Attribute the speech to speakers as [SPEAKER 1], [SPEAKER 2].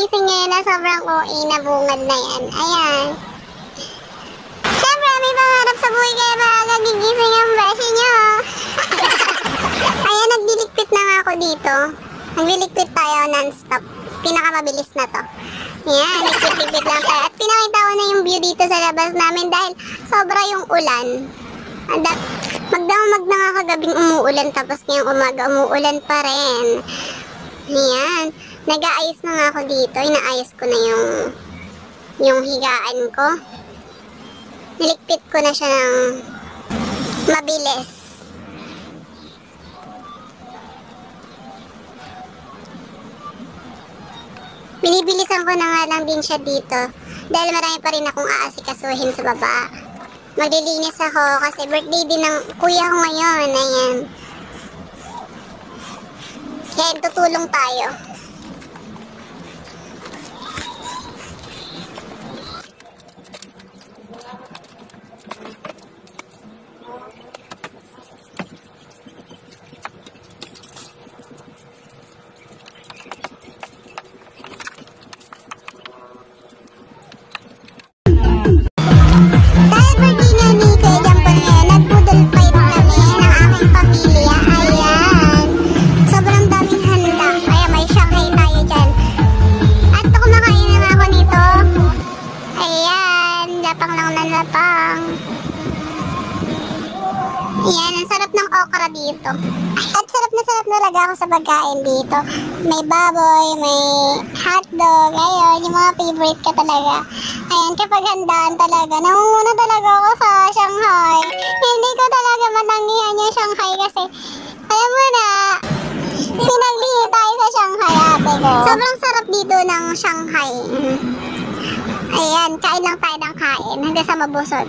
[SPEAKER 1] nagigising ngayon na sobrang OA na bungad na yan. Ayan. Siyempre, may pangarap sa buhay kaya maaga gigising ang beshi nyo. Ayan, nagliligpit na nga ako dito. Nagliligpit tayo non-stop. Pinakamabilis na to. Ayan, ligpit-ligpit lang tayo. At pinakita ko na yung view dito sa labas namin dahil sobra yung ulan. Magdamag na nga kagabing umuulan tapos ngayong umaga umuulan pa rin. Ayan. Nag-aayos na nga ako dito. Inaayos ko na yung higaan ko. Niligpit ko na siya ng mabilis. Binibilisan ko na nga lang din siya dito. Dahil marami pa rin akong aasikasuhin sa baba. Maglilinis ako kasi birthday din ng kuya ko ngayon. Ayan. Kaya tutulong tayo. Ayan, ang sarap ng okra dito. At sarap na talaga ako sa pagkain dito. May baboy, may hotdog, ayun, yung mga favorite ka talaga. Ayan, kapag handaan talaga, nangunguna talaga ako sa Shanghai. Hindi ko talaga matanggihan yung Shanghai kasi, alam mo na, pinaglihi tayo sa Shanghai, ate ko. Sobrang sarap dito ng Shanghai. Ayan, kain lang tayo ng kain hanggang sa mabusog.